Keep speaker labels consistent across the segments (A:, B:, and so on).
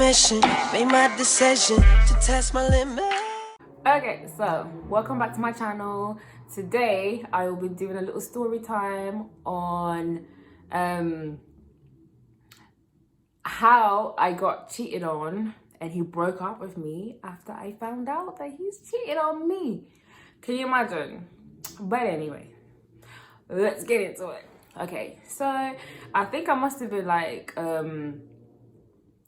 A: mission, made my decision to test my limit.
B: Okay, so welcome back to my channel. Today I will be doing a little story time on how I got cheated on and he broke up with me after I found out that he's cheated on me. Can you imagine? But anyway, let's get into it. Okay, so I think I must have been like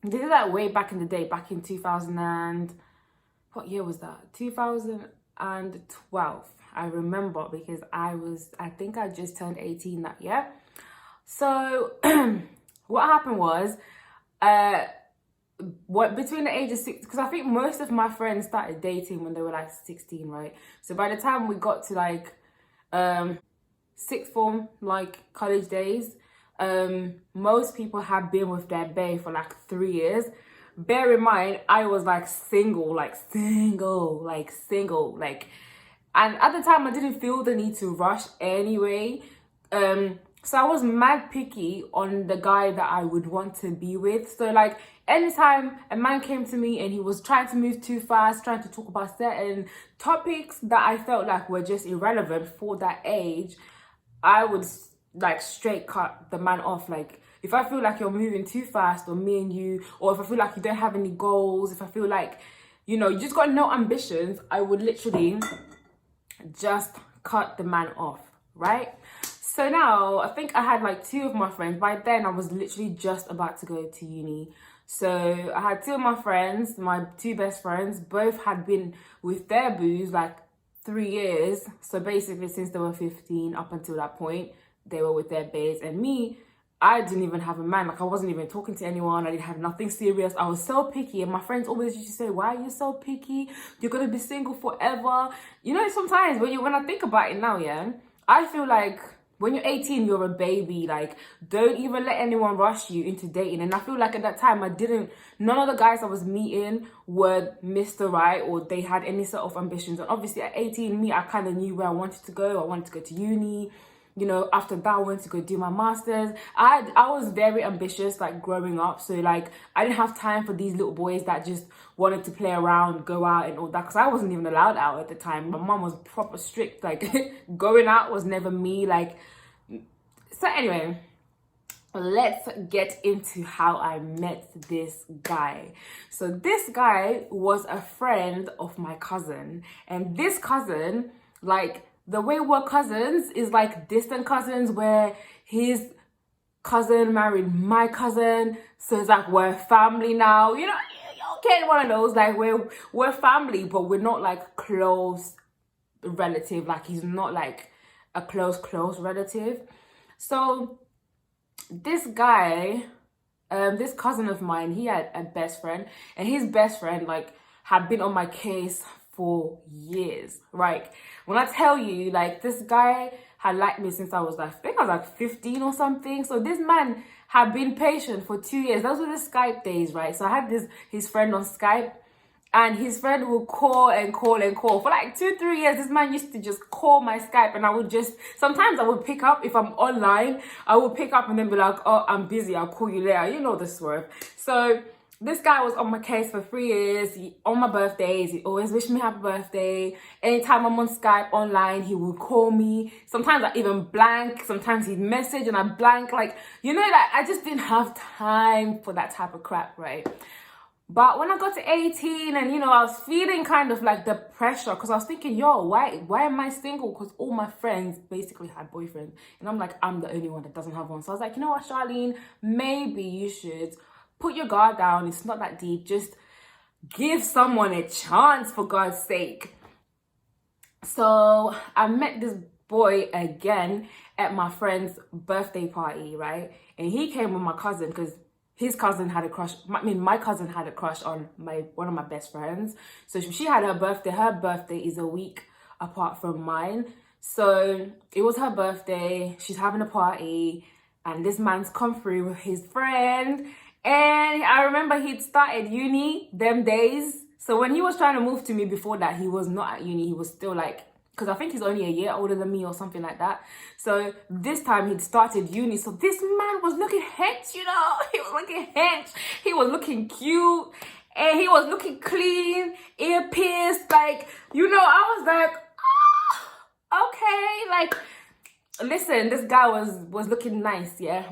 B: this is like way back in the day, back in 2000 and what year was that? 2012. I remember because I think I just turned 18 that year. So what happened was between the age of 6, because I think most of my friends started dating when they were like 16, right? So by the time we got to like sixth form, like college days, most people have been with their bae for like 3 years. Bear in mind, I was like single, and at the time I didn't feel the need to rush anyway. So I was mad picky on the guy that I would want to be with. So like anytime a man came to me and he was trying to move too fast, trying to talk about certain topics that I felt like were just irrelevant for that age, I would like straight cut the man off. Like if I feel like you're moving too fast, or me and you, or if I feel like you don't have any goals, if I feel like, you know, you just got no ambitions, I would literally just cut the man off, right? So now I think I had like 2 of my friends. By then I was literally just about to go to uni. So I had 2 of my friends, my 2 best friends, both had been with their boos like 3 years. So basically since they were 15 up until that point, they were with their baes. And me, I didn't even have a man. Like I wasn't even talking to anyone. I didn't have nothing serious. I was so picky. And my friends always used to say, why are you so picky? You're going to be single forever. You know, sometimes when I think about it now, yeah, I feel like when you're 18, you're a baby. Like, don't even let anyone rush you into dating. And I feel like at that time, none of the guys I was meeting were Mr. Right, or they had any sort of ambitions. And obviously at 18, I kind of knew where I wanted to go. I wanted to go to uni. You know, after that, I went to go do my master's. I was very ambitious, like, growing up. So, like, I didn't have time for these little boys that just wanted to play around, go out and all that. Because I wasn't even allowed out at the time. My mom was proper strict. Like, going out was never me. Like, so anyway, let's get into how I met this guy. So, this guy was a friend of my cousin. And this cousin, like, the way we're cousins is like distant cousins, where his cousin married my cousin. So it's like we're family now. You know, you get one of those, like we're family, but we're not like close relative. Like he's not like a close relative. So this guy, this cousin of mine, he had a best friend, and his best friend like had been on my case for years, right? When I tell you, like, this guy had liked me since I was like, I think I was like 15 or something. So this man had been patient for 2 years. Those were the Skype days, right? So I had his friend on Skype, and his friend would call and call and call for like 2-3 years. This man used to just call my Skype, and sometimes I would pick up if I'm online. I would pick up and then be like, oh, I'm busy, I'll call you later. You know the swerve. So this guy was on my case for 3 years. On my birthdays, he always wished me happy birthday. Anytime I'm on Skype online, he would call me. Sometimes I even blank. Sometimes he'd message and I blank. Like, you know, like I just didn't have time for that type of crap, right? But when I got to 18 and, you know, I was feeling kind of like the pressure, because I was thinking, yo, why am I single? Because all my friends basically had boyfriends. And I'm like, I'm the only one that doesn't have one. So I was like, you know what, Charlene, maybe you should put your guard down. It's not that deep. Just give someone a chance, for God's sake. So I met this boy again at my friend's birthday party, right? And he came with my cousin because his cousin had a crush. My cousin had a crush on one of my best friends. So she had her birthday. Her birthday is a week apart from mine. So it was her birthday. She's having a party, and this man's come through with his friend. And I remember he'd started uni them days. So when he was trying to move to me before that, he was not at uni. He was still like because I think he's only a year older than me or something like that. So this time he'd started uni. So this man was looking hench, you know. He was looking hench. He was looking cute. And he was looking clean, ear pierced. Like, you know, I was like, oh, okay. Like, listen, this guy was looking nice, yeah.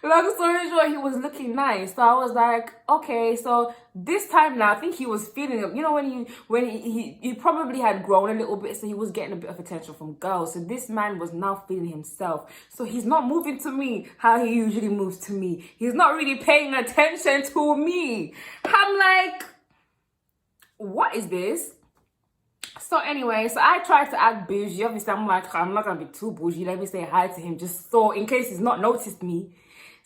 B: Long story short, he was looking nice. So I was like, okay. So this time now, I think he was feeling it. You know, when he probably had grown a little bit, so he was getting a bit of attention from girls. So this man was now feeling himself. So he's not moving to me how he usually moves to me. He's not really paying attention to me. I'm like, what is this? So anyway, so I tried to act bougie. Obviously, I'm like, I'm not gonna be too bougie. Let me say hi to him, just so in case he's not noticed me.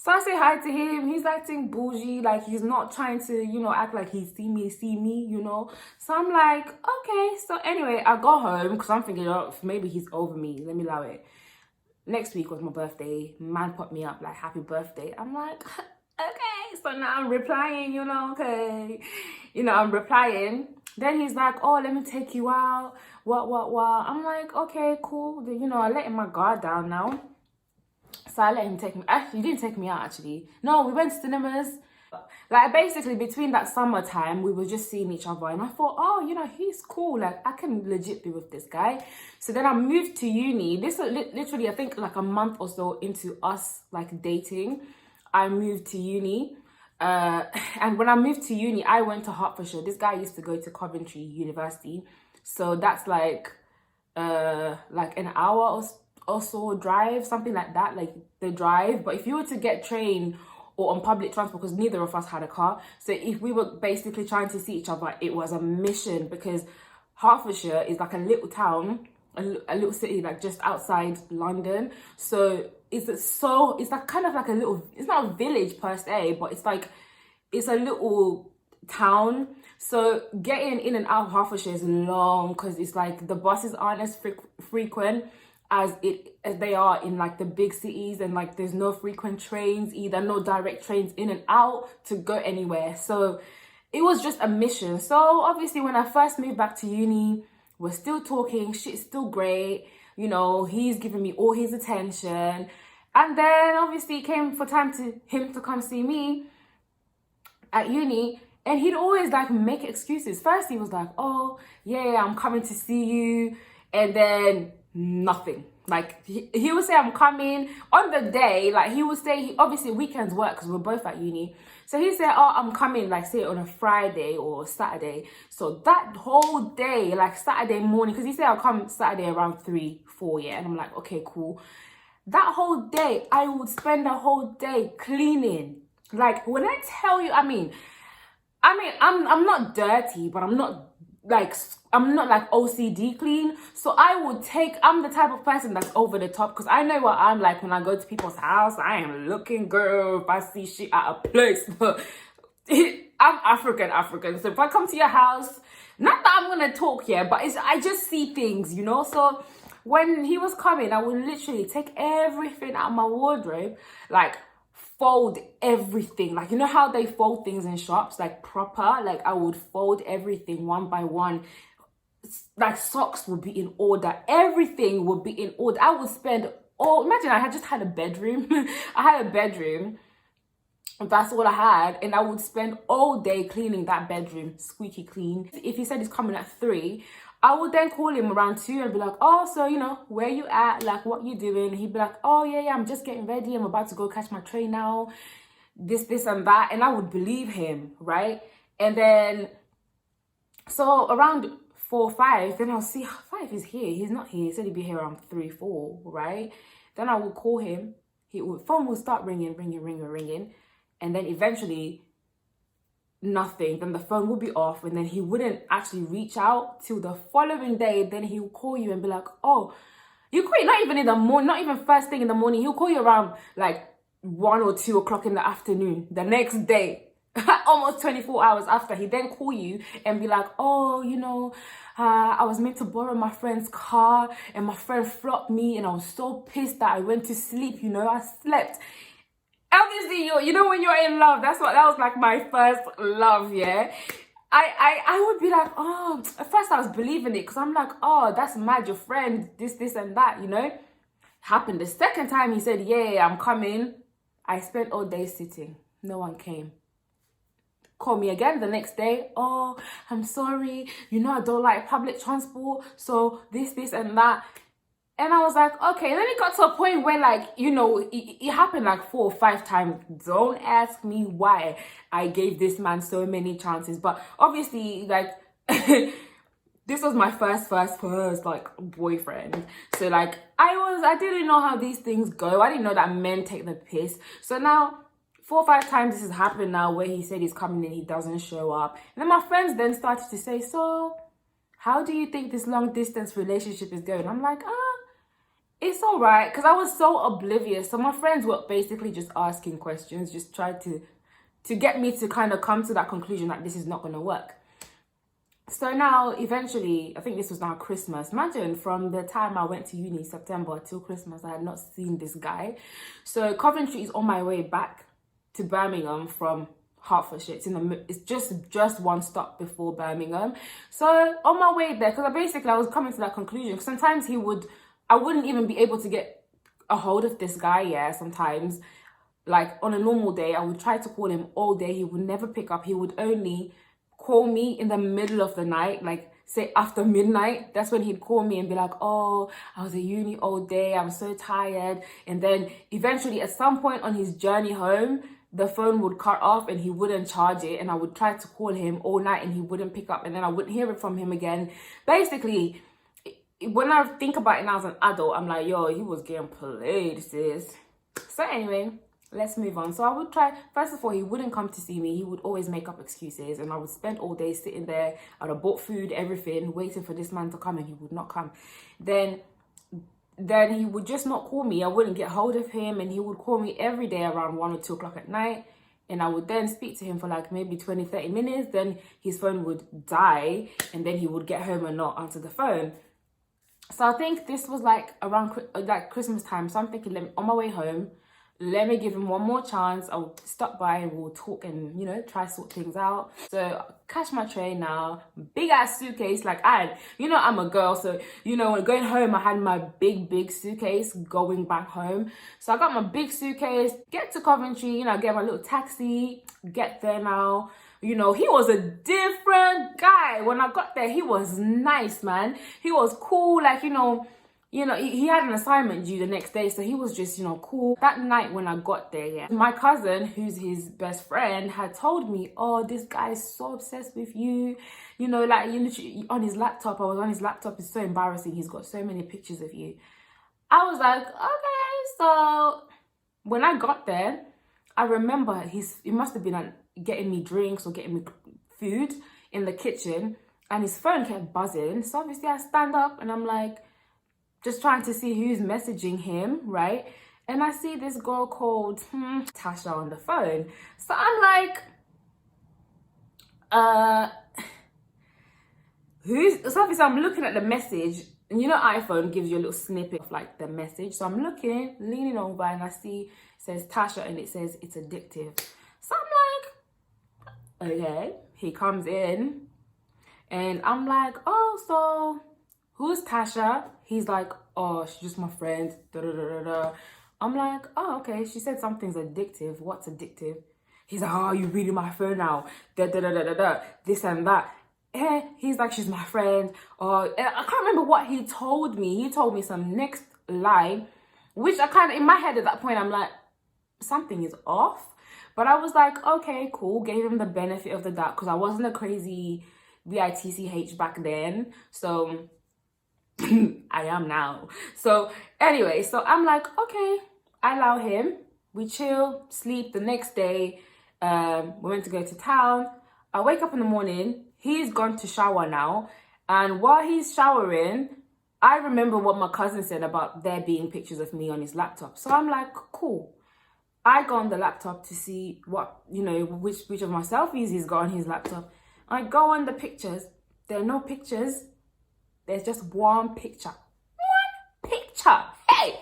B: So I say hi to him. He's acting bougie, like he's not trying to, you know, act like he see me, you know. So I'm like, okay. So anyway, I go home because I'm thinking, oh, maybe he's over me. Let me allow it. Next week was my birthday. Man put me up like, happy birthday. I'm like, okay. So now I'm replying, you know, okay. You know, I'm replying. Then he's like, oh, let me take you out. What? I'm like, okay, cool. You know, I let my guard down now. So I let him take me. Actually, he didn't take me out, actually. No, we went to cinemas. Like, basically, between that summertime, we were just seeing each other. And I thought, oh, you know, he's cool. Like, I can legit be with this guy. So then I moved to uni. This was literally, I think, like a month or so into us, like, dating. I moved to uni. And when I moved to uni, I went to Hertfordshire. This guy used to go to Coventry University. So that's like an hour or so drive, something like that, like the drive. But if you were to get train or on public transport, because neither of us had a car, so if we were basically trying to see each other, it was a mission, because Hertfordshire is like a little town, a little city, like just outside London. So it's like kind of like a little, it's not a village per se, but it's like, it's a little town. So getting in and out of Hertfordshire is long, because it's like the buses aren't as frequent as they are in like the big cities, and like there's no frequent trains either, no direct trains in and out to go anywhere. So it was just a mission. So obviously when I first moved back to uni, we're still talking, shit's still great, you know, he's giving me all his attention. And then obviously it came for time to him to come see me at uni, and he'd always like make excuses. First he was like, oh yeah, I'm coming to see you, and then nothing. Like he would say I'm coming on the day, like he would say, obviously weekends work because we're both at uni, so he said, oh, I'm coming, like say on a Friday or Saturday. So that whole day, like Saturday morning, because he said I'll come Saturday around 3-4, yeah, and I'm like, okay, cool. That whole day I would spend the whole day cleaning. Like when I tell you, I mean I'm not dirty, but I'm not like OCD clean. So I'm the type of person that's over the top, because I know what I'm like when I go to people's house. I am looking, girl, if I see shit out of place. But I'm African. So if I come to your house, not that I'm gonna talk here, but I just see things, you know. So when he was coming, I would literally take everything out of my wardrobe, like fold everything, like you know how they fold things in shops, like proper, like I would fold everything one by one. Like socks would be in order, everything would be in order. I would spend imagine I had just had a bedroom. I had a bedroom, that's all I had, and I would spend all day cleaning that bedroom, squeaky clean. If he said he's coming at 3, I would then call him around 2 and be like, oh, so, you know, where you at? Like, what you doing? He'd be like, oh, yeah, I'm just getting ready. I'm about to go catch my train now. This, and that. And I would believe him, right? And then, so around 4, 5, then I'll see, 5 is here. He's not here. He said he'd be here around 3, 4, right? Then I would call him. Phone would start ringing. And then eventually, nothing. Then the phone would be off, and then he wouldn't actually reach out till the following day. Then he would call you and be like, oh, you quit. Not even in the morning, not even first thing in the morning. He'll call you around like 1 or 2 o'clock in the afternoon the next day. Almost 24 hours after. He then call you and be like, oh, you know, I was meant to borrow my friend's car and my friend flopped me, and I was so pissed that I went to sleep, you know, I slept. Obviously, you know when you're in love, that was like my first love, yeah. I would be like, oh, at first I was believing it because I'm like, oh, that's mad, your friend, this and that, you know. Happened the second time he said, yeah, I'm coming. I spent all day sitting. No one came. Call me again the next day. Oh, I'm sorry. You know, I don't like public transport. So this and that. And I was like, okay. Then it got to a point where, like, you know, it happened like 4 or 5 times. Don't ask me why I gave this man so many chances. But obviously, like, this was my first, like, boyfriend. So, like, I didn't know how these things go. I didn't know that men take the piss. So now, 4 or 5 times this has happened now where he said he's coming and he doesn't show up. And then my friends then started to say, so, how do you think this long distance relationship is going? I'm like, it's all right. Because I was so oblivious. So my friends were basically just asking questions, just tried to get me to kind of come to that conclusion that this is not going to work. So now, eventually, I think this was now Christmas. Imagine from the time I went to uni, September, till Christmas, I had not seen this guy. So Coventry is on my way back to Birmingham from Hertfordshire. It's just one stop before Birmingham. So on my way there, because I was coming to that conclusion. Sometimes I wouldn't even be able to get a hold of this guy. Yeah, sometimes, like on a normal day, I would try to call him all day. He would never pick up. He would only call me in the middle of the night, like say after midnight. That's when he'd call me and be like, oh, I was at uni all day, I'm so tired. And then eventually at some point on his journey home, the phone would cut off and he wouldn't charge it, and I would try to call him all night and he wouldn't pick up, and then I wouldn't hear it from him again. Basically, when I think about it now as an adult, I'm like, yo, he was getting played, sis. So anyway, let's move on. So I would try, first of all, he wouldn't come to see me. He would always make up excuses, and I would spend all day sitting there. I'd have bought food, everything, waiting for this man to come, and he would not come. Then he would just not call me. I wouldn't get hold of him, and he would call me every day around 1 or 2 o'clock at night. And I would then speak to him for like maybe 20, 30 minutes. Then his phone would die, and then he would get home and not answer the phone. So I think this was like around like Christmas time. So I'm thinking, on my way home, let me give him one more chance. I'll stop by and we'll talk and, you know, try sort things out. So catch my train now. Big ass suitcase. Like I'm a girl. So, you know, when going home, I had my big suitcase going back home. So I got my big suitcase, get to Coventry, you know, get my little taxi, get there now. You know, he was a different guy. When I got there, he was nice, man. He was cool. Like, you know, he had an assignment due the next day, so he was just, you know, cool. That night when I got there, yeah, my cousin, who's his best friend, had told me, oh, this guy is so obsessed with you. You know, like, you know, on his laptop, I was on his laptop, it's so embarrassing. He's got so many pictures of you. I was like, okay. So when I got there, I remember he must have been getting me drinks or getting me food in the kitchen, and his phone kept buzzing. So obviously I stand up and I'm like, just trying to see who's messaging him, right? And I see this girl called Tasha on the phone. So I'm like, so obviously I'm looking at the message, and you know iPhone gives you a little snippet of like the message. So I'm leaning over, and I see it says Tasha, and it says it's addictive. So I'm like, okay. He comes in, and I'm like, oh, so who's Tasha? He's like, oh, she's just my friend. Da, da, da, da, da. I'm like, oh, okay. She said something's addictive. What's addictive? He's like, oh, you reading my phone now. Da, da, da, da, da, da. This and that. He's like, she's my friend. I can't remember what he told me. He told me some next line, which I kind of, in my head at that point, I'm like, something is off. But I was like, okay, cool. Gave him the benefit of the doubt because I wasn't a crazy bitch back then. So I am now. So anyway, so I'm like, okay, I allow him. We chill, sleep. The next day, we went to go to town. I wake up in the morning. He's gone to shower now. And while he's showering, I remember what my cousin said about there being pictures of me on his laptop. So I'm like, cool. I go on the laptop to see what, you know, which of my selfies he's got on his laptop. I go on the pictures. There are no pictures. There's just one picture. One picture. Hey!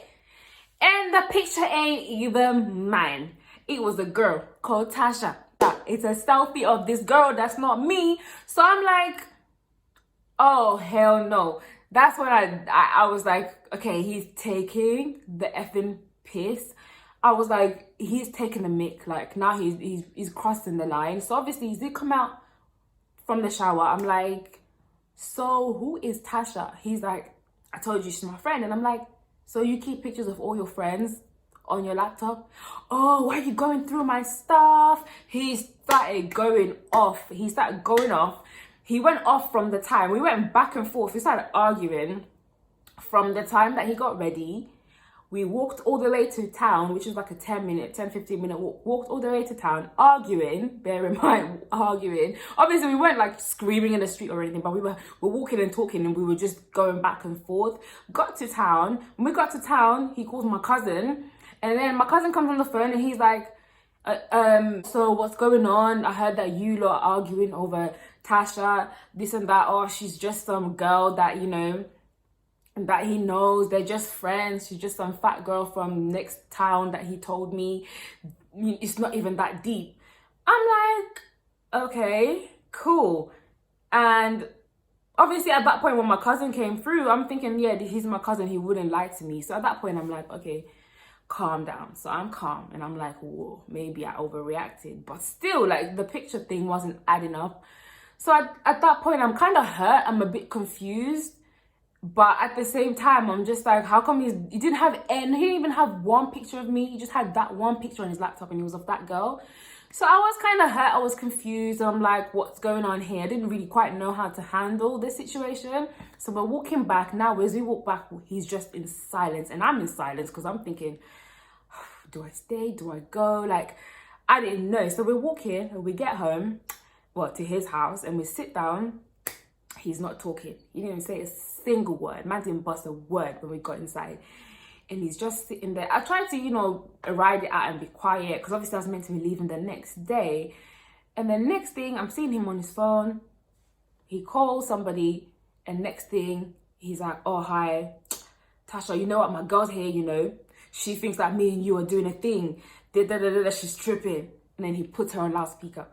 B: And the picture ain't even mine. It was a girl called Tasha. Tasha, it's a selfie of this girl that's not me. So I'm like, oh hell no. That's when I was like, okay, he's taking the effing piss. I was like, he's taking the mick. Like now he's crossing the line. So obviously he did come out from the shower. I'm like, so who is Tasha? He's like, I told you she's my friend. And I'm like, so you keep pictures of all your friends on your laptop? Oh, why are you going through my stuff? He started going off. He went off from the time. We went back and forth. We started arguing from the time that he got ready. We walked all the way to town, which was like a 15-minute walk. Walked all the way to town, arguing, bear in mind, arguing. Obviously, we weren't like screaming in the street or anything, but we were walking and talking and we were just going back and forth. Got to town. When we got to town, he calls my cousin. And then my cousin comes on the phone and he's like, so what's going on? I heard that you lot are arguing over Tasha, this and that. Oh, she's just some girl that, you know, that he knows. They're just friends. She's just some fat girl from next town that he told me. It's not even that deep. I'm like, okay, cool. And obviously at that point when my cousin came through, I'm thinking, yeah, he's my cousin. He wouldn't lie to me. So at that point, I'm like, okay, calm down. So I'm calm and I'm like, whoa, maybe I overreacted. But still, like, the picture thing wasn't adding up. So at that point, I'm kind of hurt. I'm a bit confused. But at the same time, I'm just like, how come he didn't even have one picture of me. He just had that one picture on his laptop and it was of that girl. So I was kind of hurt. I was confused. I'm like, what's going on here? I didn't really quite know how to handle the situation. So we're walking back. Now, as we walk back, he's just in silence. And I'm in silence because I'm thinking, do I stay? Do I go? Like, I didn't know. So we're walking and we get home, to his house, and we sit down. He's not talking. He didn't even say a single word. Man didn't bust a word when we got inside. And he's just sitting there. I tried to, ride it out and be quiet because obviously I was meant to be leaving the next day. And the next thing, I'm seeing him on his phone. He calls somebody and next thing, he's like, oh, hi, Tasha, you know what? My girl's here, She thinks that me and you are doing a thing. She's tripping. And then he puts her on loudspeaker.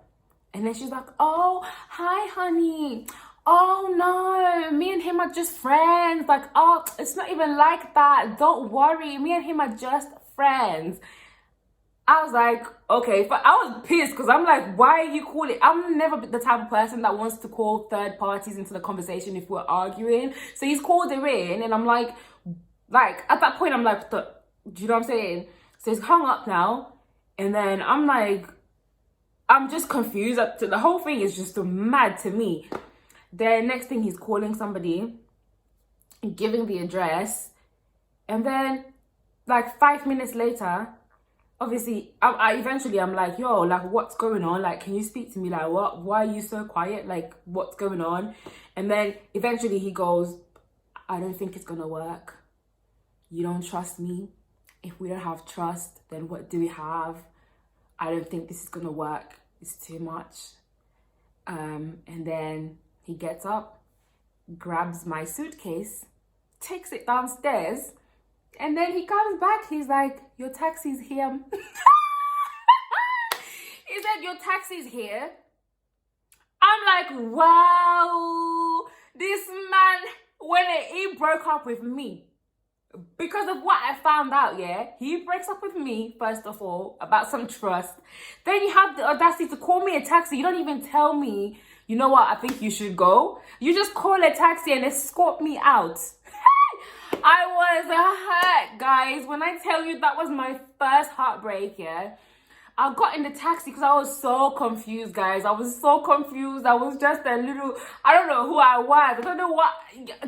B: And then she's like, oh, hi, honey. Oh no, me and him are just friends. Like, oh, it's not even like that. Don't worry, me and him are just friends. I was like, okay, but I was pissed because I'm like, why are you calling? I'm never the type of person that wants to call third parties into the conversation if we're arguing. So he's called her in and I'm like at that point, I'm like, do you know what I'm saying? So he's hung up now. And then I'm like, I'm just confused. The whole thing is just mad to me. Then next thing he's calling somebody, giving the address. And then like 5 minutes later, obviously, I'm like, yo, like, what's going on? Like, can you speak to me? Like, what? Why are you so quiet? Like, what's going on? And then eventually he goes, I don't think it's going to work. You don't trust me. If we don't have trust, then what do we have? I don't think this is going to work. It's too much. And then he gets up, grabs my suitcase, takes it downstairs, and then he comes back. He's like, your taxi's here. He said, your taxi's here. I'm like, wow, this man, when he broke up with me, because of what I found out, yeah, he breaks up with me, first of all, about some trust. Then you have the audacity to call me a taxi. You don't even tell me, you know what, I think you should go. You just call a taxi and escort me out. I was hurt, guys. When I tell you that was my first heartbreak, yeah. I got in the taxi because I was so confused, guys. I was so confused. I was just a little, I don't know who I was. I don't know what,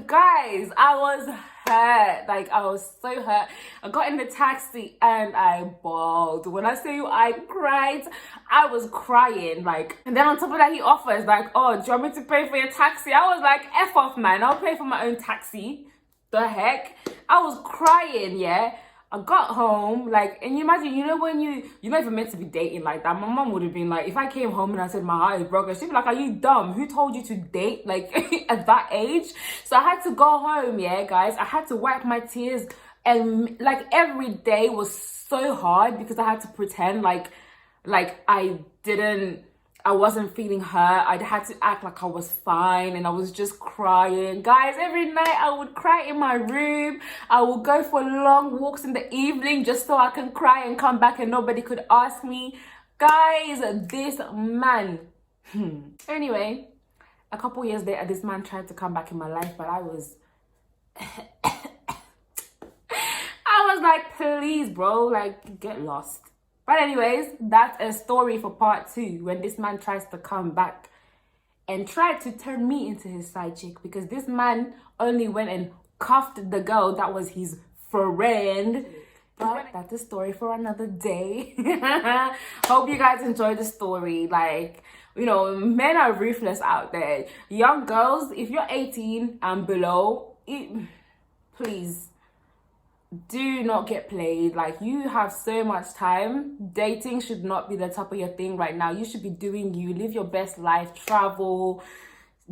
B: guys, I was hurt. Like, I was so hurt. I got in the taxi and I bawled. When I say you, I cried. I was crying, like, and then on top of that, he offers, like, oh, do you want me to pay for your taxi? I was like, F off, man. I'll pay for my own taxi. The heck? I was crying, yeah. I got home, like, and you imagine, when you're not even meant to be dating like that. My mom would have been like, if I came home and I said my heart is broken, she'd be like, are you dumb? Who told you to date, like, at that age? So I had to go home, yeah, guys. I had to wipe my tears, and, like, every day was so hard because I had to pretend like I I wasn't feeling hurt. I had to act like I was fine, and I was just crying. Guys, every night I would cry in my room. I would go for long walks in the evening just so I can cry and come back and nobody could ask me. Guys, this man. Anyway, a couple years later, this man tried to come back in my life, but I was like, please, bro, like, get lost. But anyways, that's a story for part 2, when this man tries to come back and try to turn me into his side chick, because this man only went and cuffed the girl that was his friend. But that's a story for another day. Hope you guys enjoyed the story. Like, you know, men are ruthless out there. Young girls, if you're 18 and below, please do not get played. Like, you have so much time. Dating should not be the top of your thing right now. You should be doing you. Live your best life. Travel.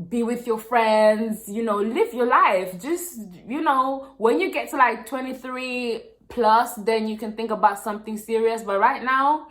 B: Be with your friends. You know, live your life. Just, you know, when you get to like 23 plus, then you can think about something serious. But right now,